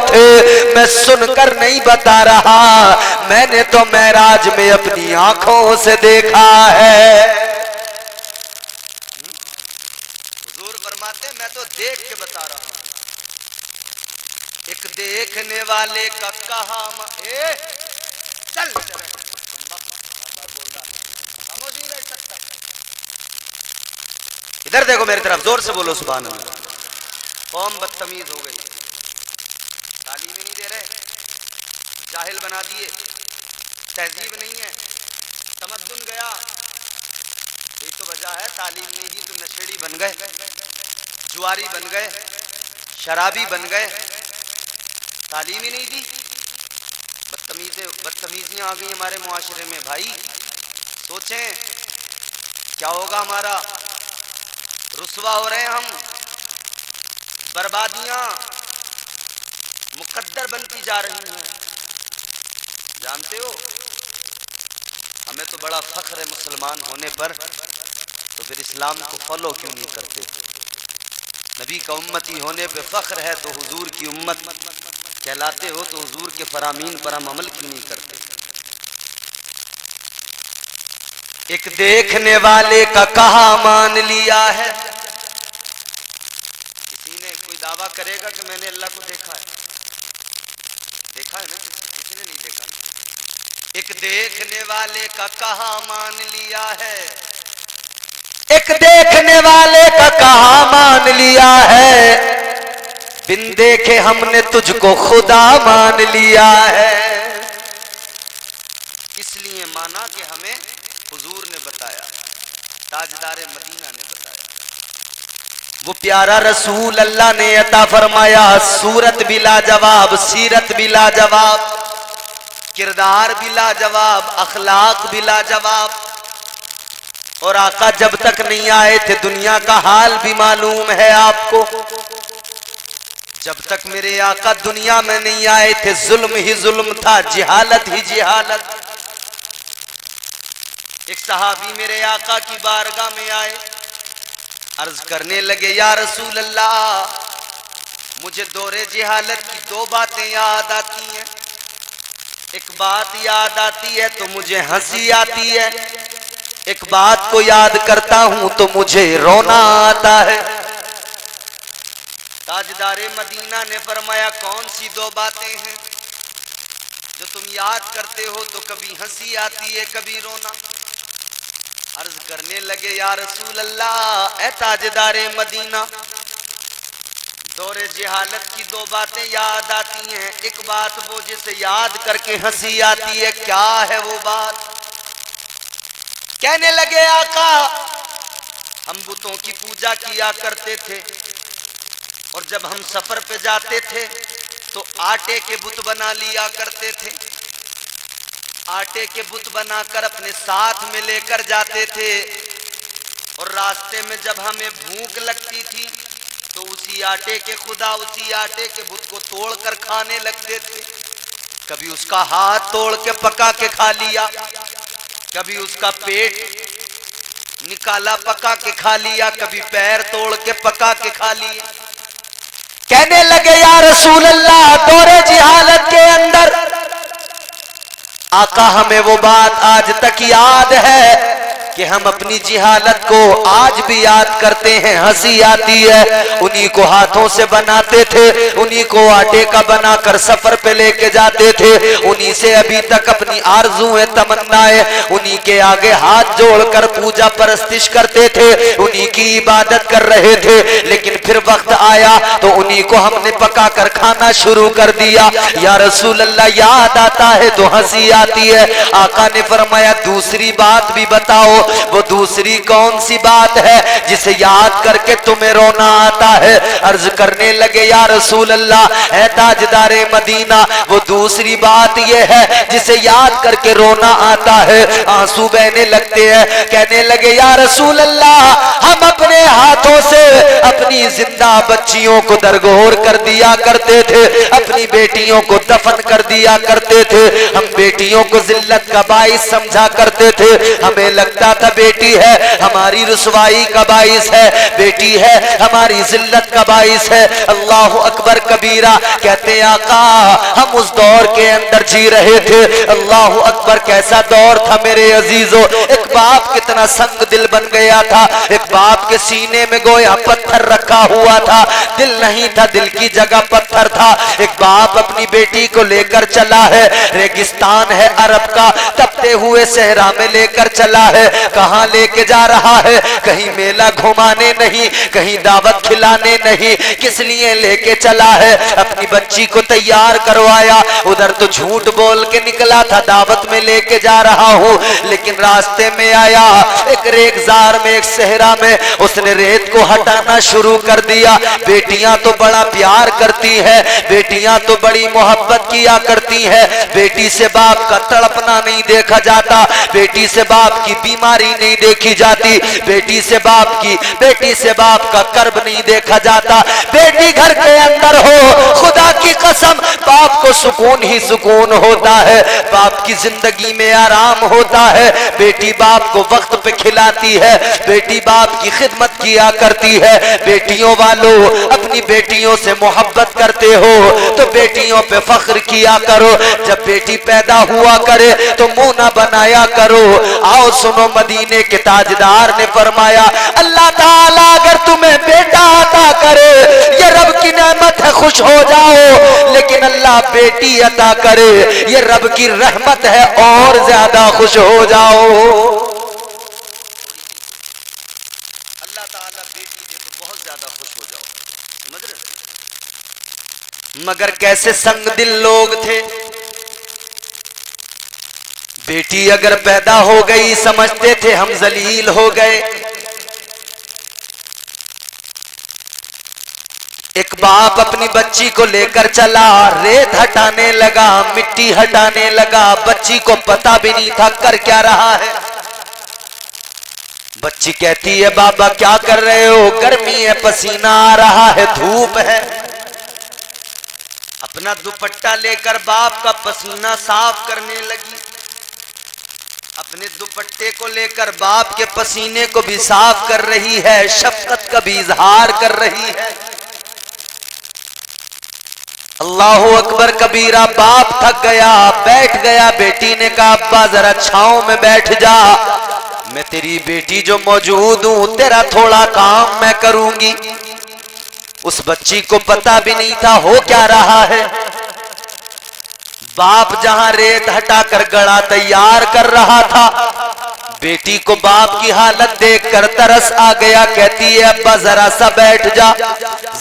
थे, मैं सुनकर नहीं बता रहा, मैंने तो मेराज में अपनी आंखों से देखा है। हुजूर फरमाते मैं तो देख के बता रहा हूं। एक देखने वाले का कहा चल खामोश नहीं रह सकता। इधर देखो मेरी तरफ, जोर से बोलो सुभान अल्लाह। कौम बदतमीज हो गई, तालीम ही नहीं दे रहे, जाहिल बना दिए, तहजीब नहीं है, तमद्दुन गया। यही तो वजह है, तालीम नहीं दी तो नशेड़ी बन गए, जुआरी बन गए, शराबी बन गए, तालीम ही नहीं दी। बदतमीजियां आ गई हमारे मुआशरे में। भाई सोचें क्या होगा हमारा, रुसवा हो रहे हैं हम, बर्बादियां मुकद्दर बनती जा रही हैं। जानते हो हमें तो बड़ा फख्र है मुसलमान होने पर, तो फिर इस्लाम को फॉलो क्यों नहीं करते? नबी का उम्मती होने पे फख्र है तो हुजूर की उम्मत कहलाते हो, तो हुजूर के फरामीन पर हम अमल क्यों नहीं करते? एक देखने वाले का कहा मान लिया है। किसी ने कोई दावा करेगा कि मैंने अल्लाह को देखा है? देखा है ना, किसी ने नहीं देखा। एक देखने वाले का कहा मान लिया है, एक देखने वाले का कहा मान लिया है, बिन देखे हमने तुझको खुदा मान लिया है। इसलिए माना कि हमें हुजूर ने बताया, ताजदारे मदीना ने बताया। वो प्यारा रसूल अल्लाह ने अता फरमाया, सूरत भी लाजवाब, सीरत भी लाजवाब, किरदार भी लाजवाब, अखलाक भी लाजवाब। और आका जब तक नहीं आए थे दुनिया का हाल भी मालूम है आपको। जब तक मेरे आका दुनिया में नहीं आए थे जुल्म ही जुल्म था, जिहालत ही जिहालत। एक सहाबी मेरे आका की बारगाह में आए, अर्ज करने लगे या रसूल अल्लाह, मुझे दौरे जिहालत की दो बातें याद आती हैं। एक बात याद आती है तो मुझे हंसी आती है, एक बात को याद करता हूं तो मुझे रोना आता है। ताजदारे मदीना ने फरमाया कौन सी दो बातें हैं जो तुम याद करते हो तो कभी हंसी आती है कभी रोना? अर्ज करने लगे या रसूल अल्लाह, ए ताजदारे मदीना, दौरे जिहालत की दो बातें याद आती हैं। एक बात वो जिसे याद करके हंसी आती है, क्या है वो बात? कहने लगे आका, हम बुतों की पूजा किया करते थे और जब हम सफर पे जाते थे तो आटे के बुत बना लिया करते थे। आटे के बुत बनाकर अपने साथ में लेकर जाते थे और रास्ते में जब हमें भूख लगती थी तो उसी आटे के खुदा, उसी आटे के बुत को तोड़कर खाने लगते थे। कभी उसका हाथ तोड़ के पका के खा लिया, कभी उसका पेट निकाला पका के खा लिया, कभी पैर तोड़ के पका के खा लिया। कहने लगे या रसूल अल्लाह, दौरे जिहालत के अंदर आका हमें वो बात आज तक याद है कि हम अपनी जिहालत को आज भी याद करते हैं, हंसी आती है। उन्हीं को हाथों से बनाते थे, उन्हीं को आटे का बनाकर सफर पे लेके जाते थे, उन्हीं से अभी तक अपनी आरज़ुएं तमन्नाएं, उन्हीं के आगे हाथ जोड़कर पूजा परस्तिश करते थे, उन्हीं की इबादत कर रहे थे। लेकिन फिर वक्त आया तो उन्हीं को हमने पका कर खाना शुरू कर दिया। या रसूल अल्लाह, याद आता है तो हंसी आती है। आका ने फरमाया दूसरी बात भी बताओ। वो दूसरी कौन सी बात है जिसे याद करके तुम्हें रोना आता है? अर्ज करने लगे या रसूल अल्लाह, है ताजदारे मदीना, वो दूसरी बात ये है जिसे याद करके रोना आता है, आंसू बहने लगते हैं। कहने लगे या रसूल अल्लाह, हम अपने हाथों से अपनी जिंदा बच्चियों को दरगोर कर दिया करते थे, अपनी बेटियों को दफन कर दिया करते थे। हम बेटियों को जिल्लत का बाइस समझा करते थे। हमें लगता था बेटी है हमारी रुसवाई का बाइस है, बेटी है हमारी जिल्लत का बाइस है। अल्लाह अकबर कबीरा। कहते आका हम उस दौर के अंदर जी रहे थे। अल्लाह अकबर कैसा दौर था मेरे अजीजों। एक बाप कितना संग दिल बन गया था। एक बाप के सीने में गोया पत्थर रखा हुआ था, दिल नहीं था, दिल की जगह पत्थर था। एक बाप अपनी बेटी को लेकर चला है, रेगिस्तान है अरब का, तपते हुए सहरा में लेकर चला है। कहां लेके जा रहा है? कहीं मेला घुमाने नहीं, कहीं दावत खिलाने नहीं, किस लिए लेके चला है? अपनी बच्ची को तैयार करवाया, उधर तो झूठ बोल के निकला था दावत में लेके जा रहा हूं, लेकिन रास्ते में आया एक रेगजार में, एक सहरा में, उसने रेत को हटाना शुरू कर दिया। बेटियां तो बड़ा प्यार करती है, बेटियां तो बड़ी मोहब्बत किया करती है, बेटी से बाप का तड़पना नहीं देखा जाता, बेटी से बाप की बीमारी नहीं देखी जाती, बेटी से बाप का कर्ब नहीं देखा जाता। बेटी घर के अंदर हो, खुदा की कसम बाप को सुकून ही सुकून होता है, बाप की जिंदगी में आराम होता है। बेटी बाप को वक्त पे खिलाती है, बेटी बाप की खिदमत किया करती है। बेटियों वालों अपनी बेटियों से मोहब्बत करते हो तो बेटियों पे फख्र किया करो। जब बेटी पैदा हुआ करे तो मुंह ना बनाया करो। आओ सुनो, मदीने के ताजदार ने फरमाया अल्लाह ताला अगर तुम्हें बेटा अता करे ये रब की नेमत है, खुश हो जाओ, लेकिन अल्लाह बेटी अता करे ये रब की रहमत है, और ज्यादा खुश हो जाओ। अल्लाह ताला बेटी दे तो बहुत ज्यादा खुश हो जाओ, समझ रहे? मगर कैसे संग दिल लोग थे। बेटी अगर पैदा हो गई समझते थे हम जलील हो गए। एक बाप अपनी बच्ची को लेकर चला, रेत हटाने लगा, मिट्टी हटाने लगा, बच्ची को पता भी नहीं था कर क्या रहा है। बच्ची कहती है बाबा क्या कर रहे हो? गर्मी है, पसीना आ रहा है, धूप है। अपना दुपट्टा लेकर बाप का पसीना साफ करने लगी, अपने दुपट्टे को लेकर बाप के पसीने को भी साफ कर रही है, शफकत का भी इजहार कर रही है। अल्लाहु अकबर कबीरा। बाप थक गया, बैठ गया। बेटी ने कहा अब्बा जरा छांव में बैठ जा, मैं तेरी बेटी जो मौजूद हूं, तेरा थोड़ा काम मैं करूंगी। उस बच्ची को पता भी नहीं था हो क्या रहा है। बाप जहां रेत हटाकर गड़ा तैयार कर रहा था, बेटी को बाप की हालत देखकर तरस आ गया। कहती है अब्बा जरा सा बैठ जा,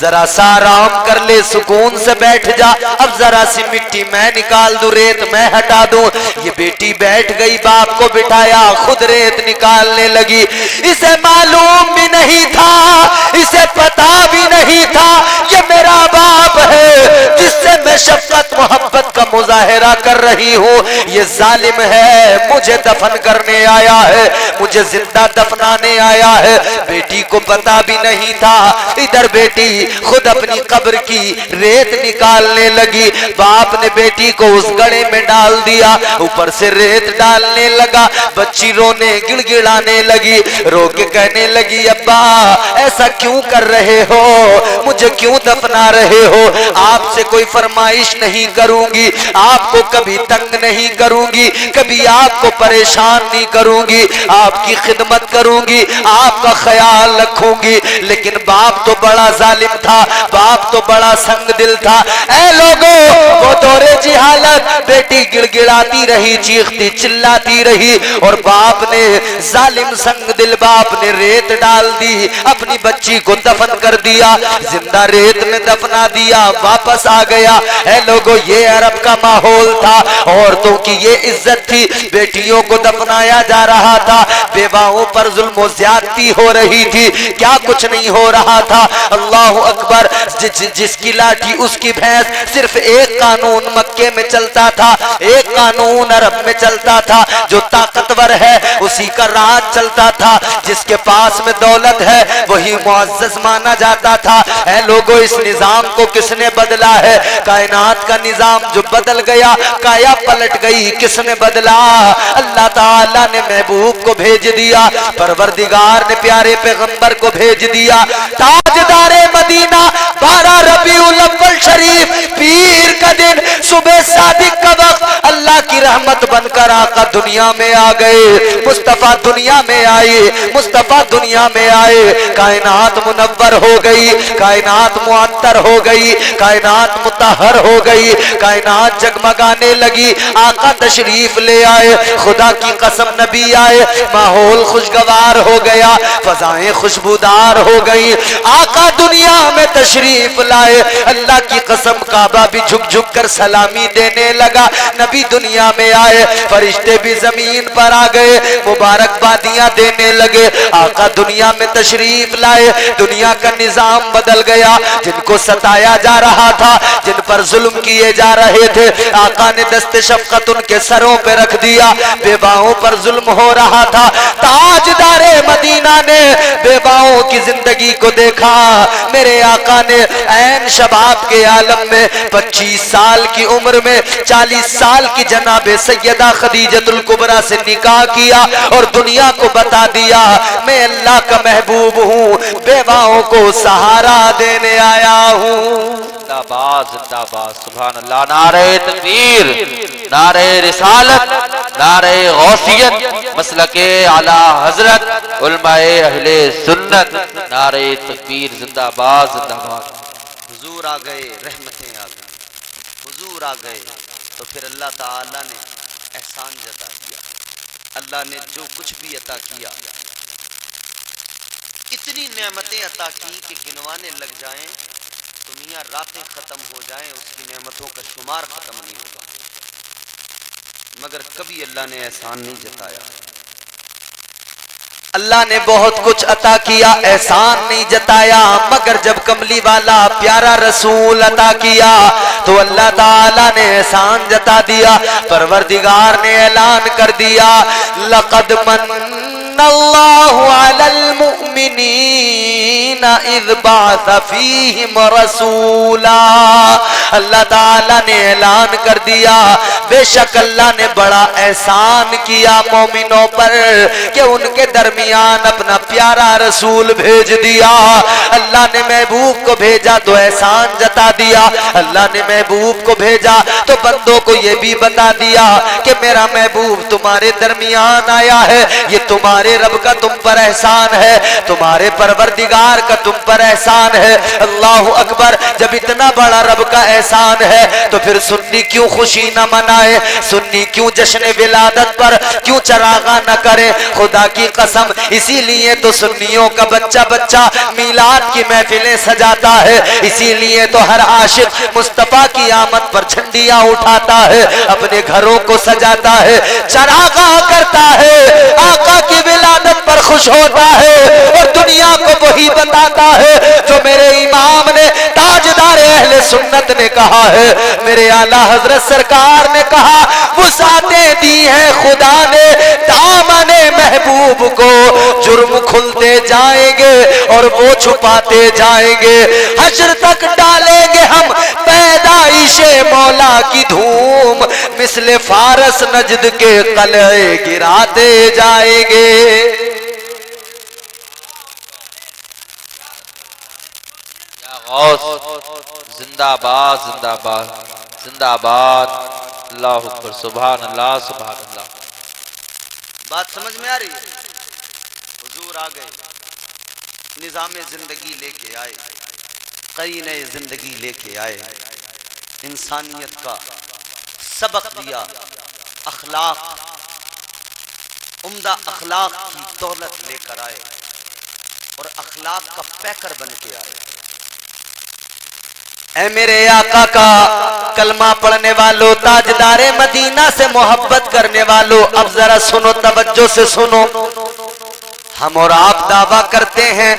जरा सा आराम कर ले, सुकून से बैठ जा, अब जरा सी मिट्टी मैं निकाल दूं, रेत मैं हटा दूं। ये बेटी बैठ गई, बाप को बिठाया, खुद रेत निकालने लगी। इसे मालूम भी नहीं था, इसे पता भी नहीं था ये मेरा बाप है जिससे मैं शफकत मोहब्बत का मुजाहिरा कर रही हूं। ये जालिम है, मुझे दफन करने आया है, मुझे जिंदा दफनाने आया है। बेटी को पता भी नहीं था। इधर बेटी खुद अपनी कब्र की रेत निकालने लगी। बाप ने बेटी को उस गड्ढे में डाल दिया, ऊपर से रेत डालने लगा। बच्ची रोने गिड़गिड़ाने लगी, रो के कहने लगी अब्बा ऐसा क्यों कर रहे हो, मुझे क्यों दफना रहे हो? आपसे कोई फरमाइश नहीं करूंगी, आपको कभी तंग नहीं करूंगी, कभी आपको परेशान नहीं करूंगी, आपकी खिदमत करूंगी, आपका ख्याल रखूंगी। लेकिन बाप तो बड़ा जालिम था, बाप तो बड़ा संग दिल था। ऐ लोगों, वो दौरे जी हालत, बेटी गिड़गिड़ाती रही, चीखती चिल्लाती रही, और बाप ने, जालिम संग दिल बाप ने रेत डाल दी, अपनी बच्ची को दफन कर दिया, जिंदा रेत में दफना दिया, वापस आ गया। ऐ लोगों, ये अरब का माहौल था, औरतों की ये इज्जत थी। बेटियों को दफनाया जा रहा था, बेवाओं पर जुल्म ज्यादती हो रही थी, क्या कुछ नहीं हो रहा था। अल्लाह अकबर। जिसकी लाठी उसकी भैंस, सिर्फ एक कानून मक्के में चलता था, एक कानून अरब में चलता था, जो ताकतवर है उसी का राज चलता था, जिसके पास में दौलत है वही मुअज़्ज़ज़ माना जाता था। ऐ लोगों, इस निजाम को किसने बदला है? कायनात का निजाम जो बदल गया, काया पलट गई, किसने बदला? अल्लाह ताला ने महबूब को भेज दिया, परवरदिगार ने प्यारे पैगंबर को भेज दिया। ताजदारे मदीना 12 रबीउल अव्वल शरीफ पीर का दिन, सुबह सादिक का वक्त, अल्लाह की रहमत बनकर आका दुनिया में आ गए। मुस्तफा दुनिया में आए, मुस्तफा दुनिया में आए, कायनात मुनव्वर हो गई, कायनात मुअत्तर हो गई, कायनात मुतहर हो गई, कायनात जगमगाने लगी। आका तशरीफ ले आए, खुदा की कसम नबी आए, माहौल खुशगवार हो गया, फजाएं खुशबूदार हो गई। आका दुनिया में तशरीफ लाए, अल्लाह की कसम काबा भी झुक झुक कर सलामी देने लगा। नबी दुनिया में आए, फरिश्ते भी जमीन पर आ गए, मुबारकबादियां देने लगे। आका दुनिया में तशरीफ लाए, दुनिया का निजाम बदल गया। जिनको सताया जा रहा था, जिन पर जुल्म किए जा रहे थे, आका ने दस्ते शफकत उनके सरों पे रख दिया। बेवाओं पर जुल्म हो रहा था, ताजदारे मदीना ने बेवाओं की जिंदगी को देखा। मेरे आका ने ऐन शबाब के आलम में 25 साल की उम्र में 40 साल की जनाबे सैयदा खदीजतुल कुबरा से निकाह किया और दुनिया को बता दिया, मैं अल्लाह का महबूब हूँ, बेवाओं को सहारा देने आया हूँ। जिंदाबाद जिंदाबाद, सुभान अल्लाह। नारे तकबीर, नारे रिसालत, नारे गौसियत, मसलके आला हजरत, उलमाए अहले सुन्नत, नारे तकबीर, जिंदाबाद जिंदाबाद। हुजूर आ गए, रहमतें आ गई, हुजूर आ गए तो फिर अल्लाह ताला ने एहसान जता दिया। अल्लाह ने जो कुछ भी अता किया, इतनी नेमतें अता की कि गिनवाने लग जाएं तो मियां रातें खत्म हो जाएं, उसकी नेमतों का शुमार खत्म नहीं होगा। मगर कभी अल्लाह ने एहसान नहीं जताया। अल्लाह ने बहुत कुछ अता किया, एहसान नहीं जताया। मगर जब कमली वाला प्यारा रसूल अता किया तो अल्लाह ताला ने एहसान जता दिया। परवरदिगार ने ऐलान कर दिया, लक़द मन्नल्लाहु अलल मुमिनीना इज़ बअस फ़ीहिम रसूला। अल्लाह ताला ने ऐलान कर दिया, बेशक अल्लाह ने बड़ा एहसान किया मोमिनों पर कि उनके दरमियान अपना प्यारा रसूल भेज दिया। अल्लाह ने महबूब को भेजा तो एहसान जता दिया। अल्लाह ने महबूब को भेजा तो बंदों को ये भी बता दिया कि मेरा महबूब तुम्हारे दरमियान आया है, ये तुम्हारे रब का तुम पर एहसान है, तुम्हारे परवरदिगार का तुम पर एहसान है। अल्लाहु अकबर। जब इतना बड़ा रब का एहसान है तो फिर सुन्नी क्यों खुशी न मनाए, सुन्नी क्यों जश्न विलादत पर क्यों चरागा न करे? खुदा की कसम, इसीलिए तो सुन्नियों का बच्चा बच्चा मीलाद की महफिलें सजाता है, इसीलिए तो हर आशिक मुस्तफा की आमद पर झंडियां उठाता है, अपने घरों को सजाता है, चरागा करता है, आका की विलादत पर खुश होता है और दुनिया को वही बताता है जो मेरे इमाम ने, ताजदार अहले सुन्नत ने कहा है, मेरे आला हजरत सरकार ने कहा, वुसातें दी है खुदा ने दामने महबूब को, जुर्म खुलते जाएंगे और वो छुपाते जाएंगे, हश्र तक डालेंगे हम पैदाइशे मौला की धूम, मिसले फारस नजद के कलए गिराते जाएंगे। जिंदाबाद जिंदाबाद जिंदाबाद, अल्लाह अकबर, सुभान अल्लाह सुभान अल्लाह। बात समझ में आ रही है? हुजूर आ गए, निजाम जिंदगी लेके आए, करीने जिंदगी लेके आए, इंसानियत का सबक दिया, अखलाक, उम्दा अखलाक की दौलत लेकर आए और अखलाक का पैकर बन के आए। ऐ मेरे आका का कलमा पढ़ने वालों, ताजदारे मदीना से मोहब्बत करने वालों, अब जरा सुनो, तवज्जो से सुनो। हम और आप दावा करते हैं,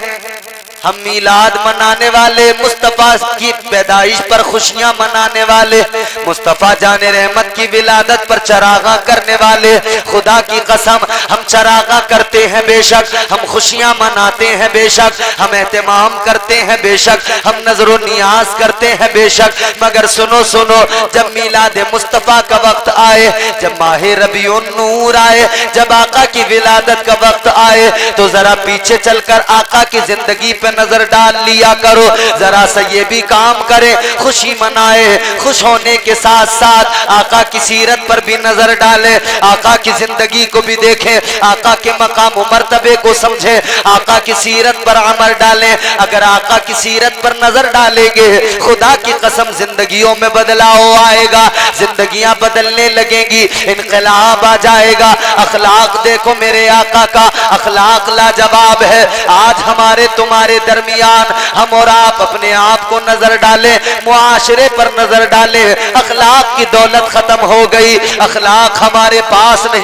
हम मीलाद मनाने वाले, मुस्तफ़ा की पैदाइश पर खुशियां मनाने वाले, मुस्तफ़ा जाने रहमत की विलादत पर चरागा करने वाले, खुदा की कसम हम चरागा करते हैं बेशक, हम खुशियां मनाते हैं बेशक, हम एहतमाम करते हैं बेशक, हम नजरो नियाज करते हैं बेशक, मगर सुनो सुनो, जब मीलाद मुस्तफ़ा का वक्त आए, जब माह रबीउन नूर आए, जब आका की विलादत का वक्त आए, तो जरा पीछे चलकर आका की जिंदगी पे नजर डाल लिया करो, जरा सा ये भी काम करे, खुशी मनाए, खुश होने के साथ साथ आका की सीरत पर भी नजर डाले, आका की जिंदगी को भी देखें, आका के मकाम मर्तबे को समझे, आका की सीरत पर अमल डालें। अगर आका की सीरत पर नजर डालेंगे, खुदा की कसम जिंदगियों में बदलाव आएगा, जिंदगियां बदलने लगेंगी, इनकलाब आ जाएगा। अखलाक देखो मेरे आका का, अखलाक लाजवाब है। आज हमारे तुम्हारे दरमियान हम और आप अपने आप को नजर डालें, मुआशरे पर नजर डालें, अखलाक की दौलत खत्म हो गई, अखलाक हमारे पास नहीं